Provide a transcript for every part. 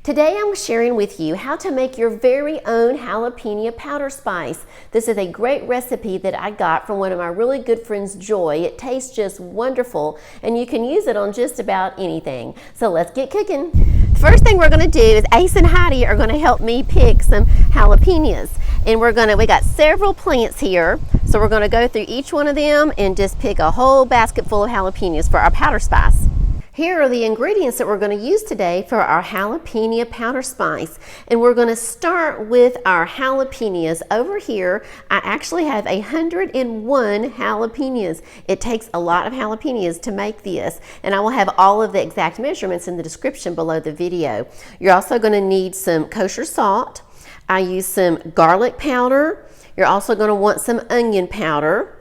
Today I'm sharing with you how to make your very own jalapeno powder spice. This is a great recipe that I got from one of my really good friends, Joy. It tastes just wonderful and you can use it on just about anything. So let's get cooking. The first thing we're going to do is Ace and Heidi are going to help me pick some jalapenos. And we got several plants here, so we're going to go through each one of them and just pick a whole basket full of jalapenos for our powder spice. Here are the ingredients that we're going to use today for our jalapeno powder spice. And we're going to start with our jalapenos. Over here, I actually have 101 jalapenos. It takes a lot of jalapenos to make this. And I will have all of the exact measurements in the description below the video. You're also going to need some kosher salt. I use some garlic powder. You're also going to want some onion powder.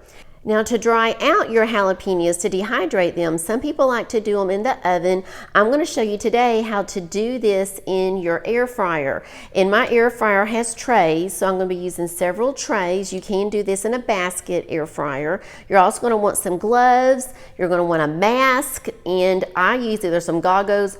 Now, to dry out your jalapenos, to dehydrate them, some people like to do them in the oven. I'm going to show you today how to do this in your air fryer. And my air fryer has trays, so I'm going to be using several trays. You can do this in a basket air fryer. You're also going to want some gloves. You're going to want a mask, and I use either some goggles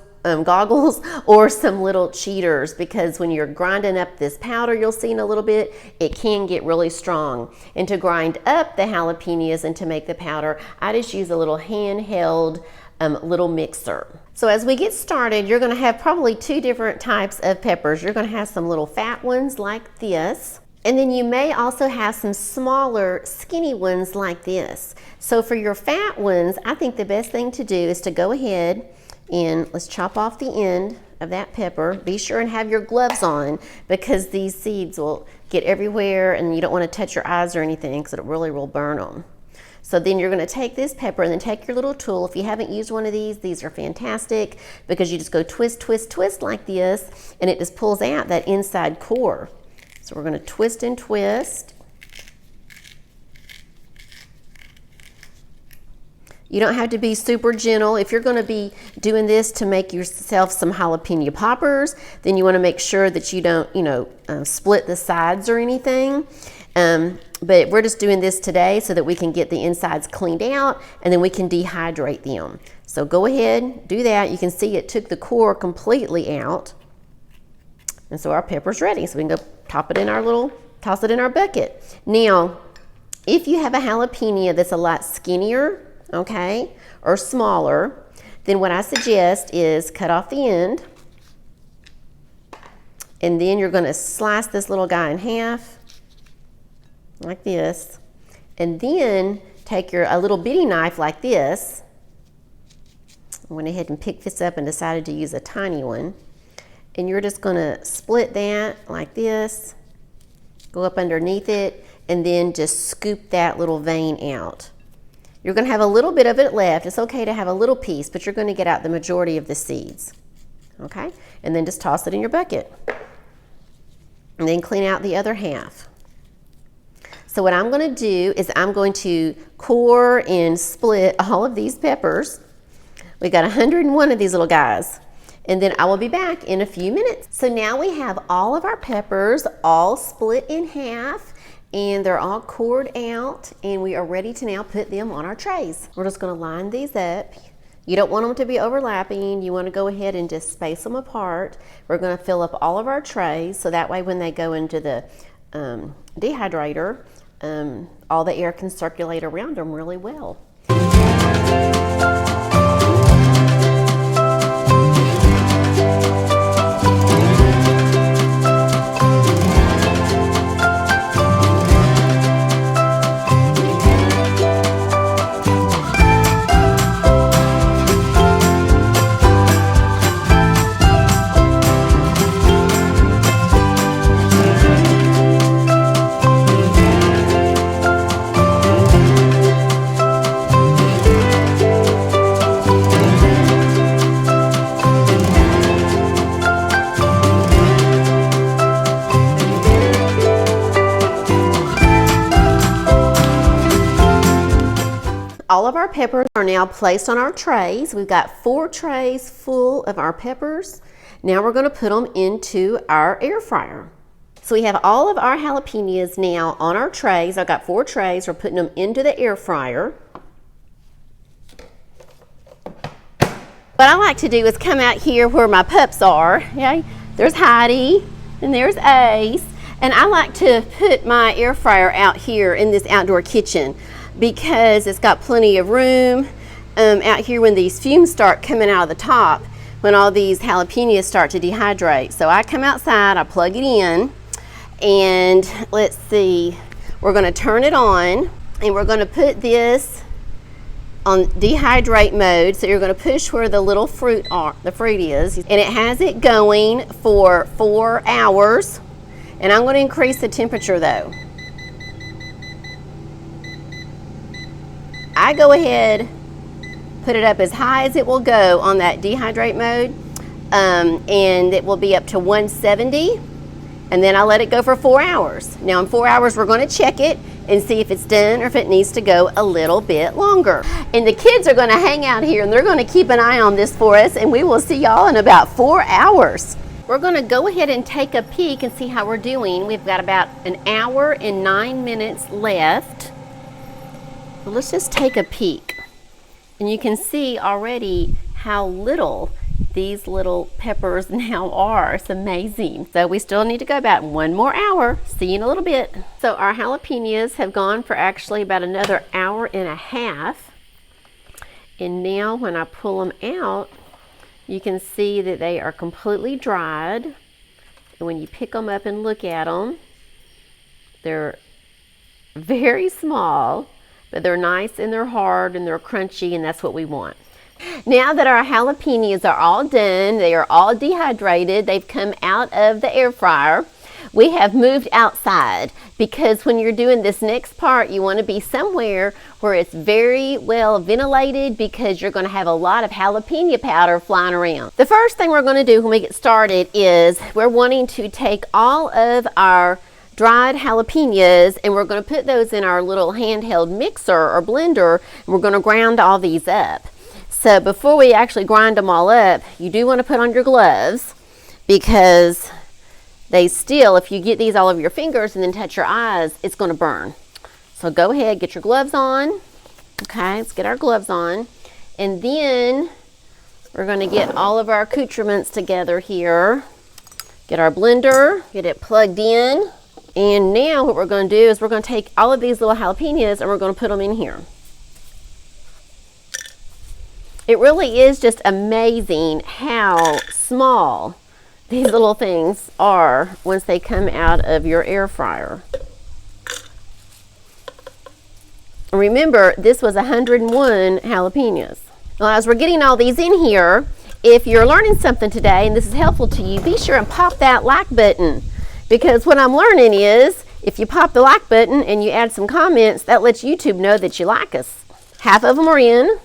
or some little cheaters, because when you're grinding up this powder you'll see in a little bit, it can get really strong. And to grind up the jalapenos and to make the powder, I just use a little handheld little mixer. So as we get started, you're going to have probably two different types of peppers. You're going to have some little fat ones like this, and then you may also have some smaller skinny ones like this. So for your fat ones, I think the best thing to do is to go ahead and let's chop off the end of that pepper. Be sure and have your gloves on, because these seeds will get everywhere and you don't want to touch your eyes or anything, because it really will burn them. So then you're going to take this pepper and then take your little tool. If you haven't used one of these are fantastic, because you just go twist, twist, twist like this, and it just pulls out that inside core. So we're going to twist and twist. You don't have to be super gentle. If you're going to be doing this to make yourself some jalapeno poppers, then you want to make sure that you don't, split the sides or anything. But we're just doing this today so that we can get the insides cleaned out and then we can dehydrate them. So go ahead, do that. You can see it took the core completely out. And so our pepper's ready. So we can go toss it in our bucket. Now, if you have a jalapeno that's a lot skinnier, okay, or smaller, then what I suggest is cut off the end, and then you're going to slice this little guy in half like this, and then take a little bitty knife like this. I went ahead and picked this up and decided to use a tiny one, and you're just going to split that like this, go up underneath it, and then just scoop that little vein out. You're going to have a little bit of it left. It's okay to have a little piece, but you're going to get out the majority of the seeds. Okay? And then just toss it in your bucket. And then clean out the other half. So what I'm going to do is I'm going to core and split all of these peppers. We got 101 of these little guys. And then I will be back in a few minutes. So now we have all of our peppers all split in half, and they're all cored out, and we are ready to now put them on our trays. We're just going to line these up. You don't want them to be overlapping. You want to go ahead and just space them apart. We're going to fill up all of our trays, so that way when they go into the dehydrator, all the air can circulate around them really well. All of our peppers are now placed on our trays. We've got 4 trays full of our peppers. Now we're going to put them into our air fryer. So we have all of our jalapenos now on our trays. I've got 4 trays. We're putting them into the air fryer. What I like to do is come out here where my pups are. Okay? There's Heidi and there's Ace. And I like to put my air fryer out here in this outdoor kitchen because it's got plenty of room out here when these fumes start coming out of the top, when all these jalapenos start to dehydrate. So I come outside, I plug it in, and let's see, we're going to turn it on, and we're going to put this on dehydrate mode. So you're going to push where the little fruit is, and it has it going for 4 hours. And I'm going to increase the temperature though. I go ahead, put it up as high as it will go on that dehydrate mode, and it will be up to 170, and then I let it go for 4 hours. Now in 4 hours we're going to check it and see if it's done or if it needs to go a little bit longer. And the kids are going to hang out here and they're going to keep an eye on this for us, and we will see y'all in about 4 hours. We're going to go ahead and take a peek and see how we're doing. We've got about an hour and 9 minutes left. So let's just take a peek. And you can see already how little these little peppers now are. It's amazing. So we still need to go about 1 more hour. See you in a little bit. So our jalapenos have gone for actually about another hour and a half. And now when I pull them out, you can see that they are completely dried. And when you pick them up and look at them, they're very small, but they're nice and they're hard and they're crunchy, and that's what we want. Now that our jalapenos are all done, they are all dehydrated, they've come out of the air fryer, we have moved outside, because when you're doing this next part, you want to be somewhere where it's very well ventilated, because you're going to have a lot of jalapeno powder flying around. The first thing we're going to do when we get started is we're wanting to take all of our dried jalapenos and we're going to put those in our little handheld mixer or blender, and we're going to grind all these up. So before we actually grind them all up, you do want to put on your gloves, because they still, if you get these all over your fingers and then touch your eyes, it's going to burn. So go ahead, get your gloves on. Okay, let's get our gloves on. And then we're going to get all of our accoutrements together here. Get our blender, get it plugged in. And now what we're going to do is we're going to take all of these little jalapenos and we're going to put them in here. It really is just amazing how small these little things are once they come out of your air fryer. Remember, this was 101 jalapenos. Well, as we're getting all these in here, if you're learning something today and this is helpful to you, be sure and pop that like button, because what I'm learning is if you pop the like button and you add some comments, that lets YouTube know that you like us. Half of them are in.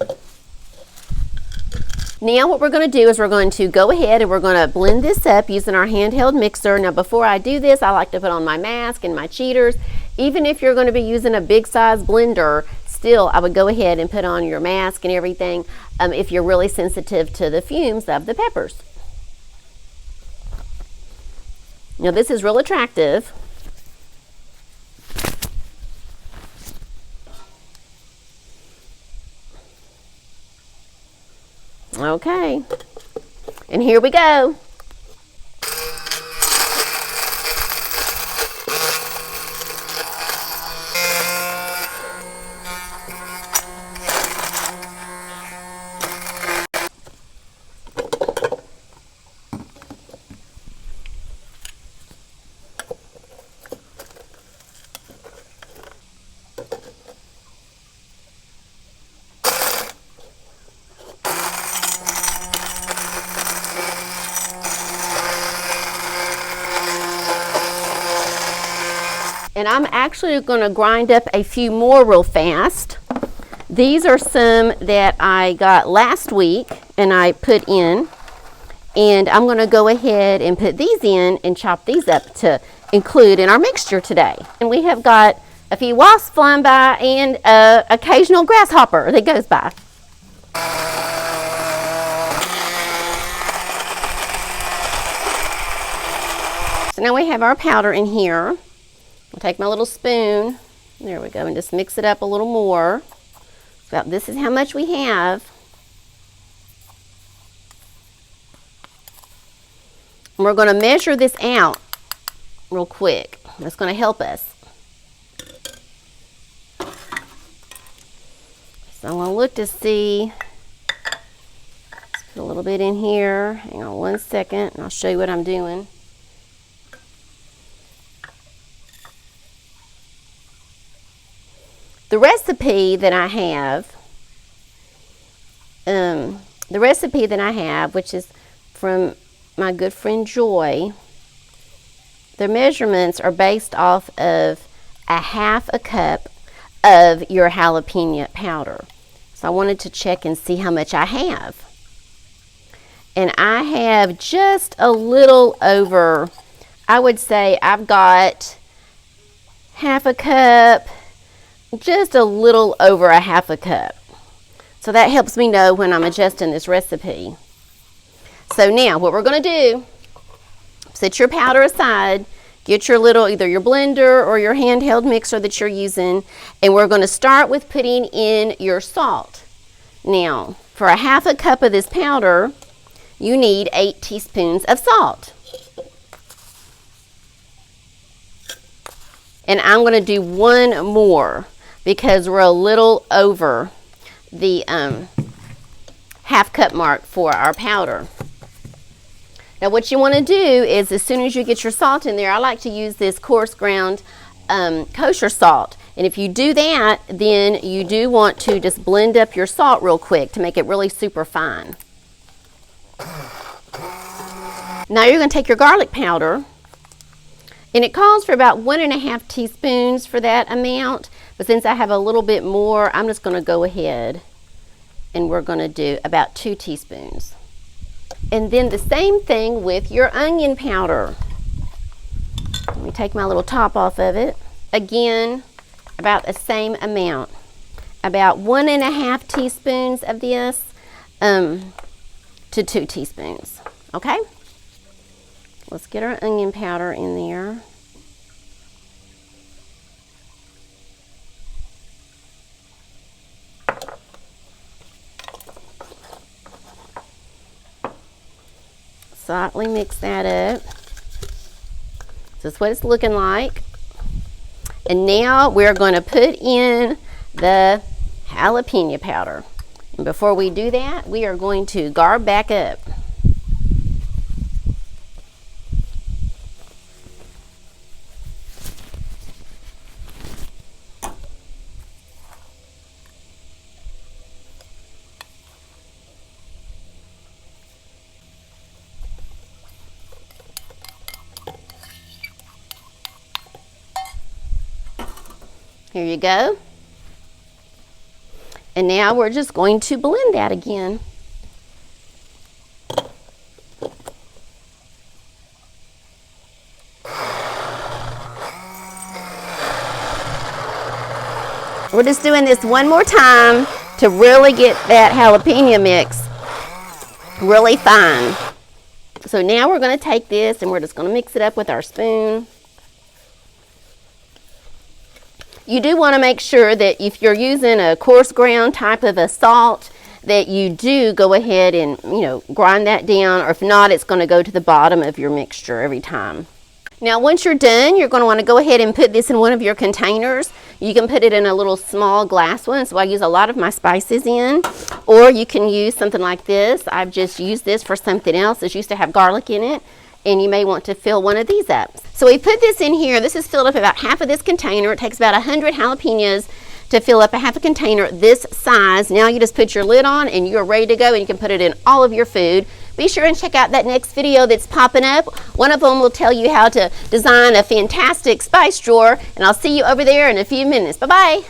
Now what we're going to do is we're going to go ahead and we're going to blend this up using our handheld mixer. Now before I do this, I like to put on my mask and my cheaters. Even if you're going to be using a big size blender, still I would go ahead and put on your mask and everything if you're really sensitive to the fumes of the peppers. Now this is real attractive. Okay, and here we go. And I'm actually going to grind up a few more real fast. These are some that I got last week and I put in. And I'm going to go ahead and put these in and chop these up to include in our mixture today. And we have got a few wasps flying by and an occasional grasshopper that goes by. So now we have our powder in here. I'll take my little spoon, there we go, and just mix it up a little more. About this is how much we have. And we're going to measure this out real quick. That's going to help us. So I'm going to look to see. Let's put a little bit in here. Hang on 1 second, and I'll show you what I'm doing. The recipe that I have, which is from my good friend Joy, the measurements are based off of a 1/2 cup of your jalapeno powder. So I wanted to check and see how much I have. And I have just a little over, I would say I've got 1/2 cup, just a little over a 1/2 cup. So that helps me know when I'm adjusting this recipe. So now what we're going to do, set your powder aside, get your little, either your blender or your handheld mixer that you're using, and we're going to start with putting in your salt. Now, for a 1/2 cup of this powder, you need 8 teaspoons of salt. And I'm going to do 1 more because we're a little over the 1/2 cup mark for our powder. Now what you want to do is, as soon as you get your salt in there, I like to use this coarse ground kosher salt. And if you do that, then you do want to just blend up your salt real quick to make it really super fine. Now you're going to take your garlic powder, and it calls for about 1.5 teaspoons for that amount. But since I have a little bit more, I'm just going to go ahead and we're going to do about 2 teaspoons. And then the same thing with your onion powder. Let me take my little top off of it. Again, about the same amount. About 1.5 teaspoons of this to 2 teaspoons. Okay? Let's get our onion powder in there. Slightly mix that up. This is what it's looking like. And now we're going to put in the jalapeno powder. And before we do that, we are going to garb back up. Here you go. And now we're just going to blend that again. We're just doing this one more time to really get that jalapeno mix really fine. So now we're going to take this and we're just going to mix it up with our spoon. You do want to make sure that if you're using a coarse ground type of a salt, that you do go ahead and, grind that down, or if not, it's going to go to the bottom of your mixture every time. Now, once you're done, you're going to want to go ahead and put this in one of your containers. You can put it in a little small glass one, so I use a lot of my spices in, or you can use something like this. I've just used this for something else. This used to have garlic in it, and you may want to fill one of these up. So we put this in here. This is filled up about half of this container. It takes about 100 jalapenos to fill up a half a container this size. Now you just put your lid on and you're ready to go, and you can put it in all of your food. Be sure and check out that next video that's popping up. One of them will tell you how to design a fantastic spice drawer, and I'll see you over there in a few minutes. Bye-bye.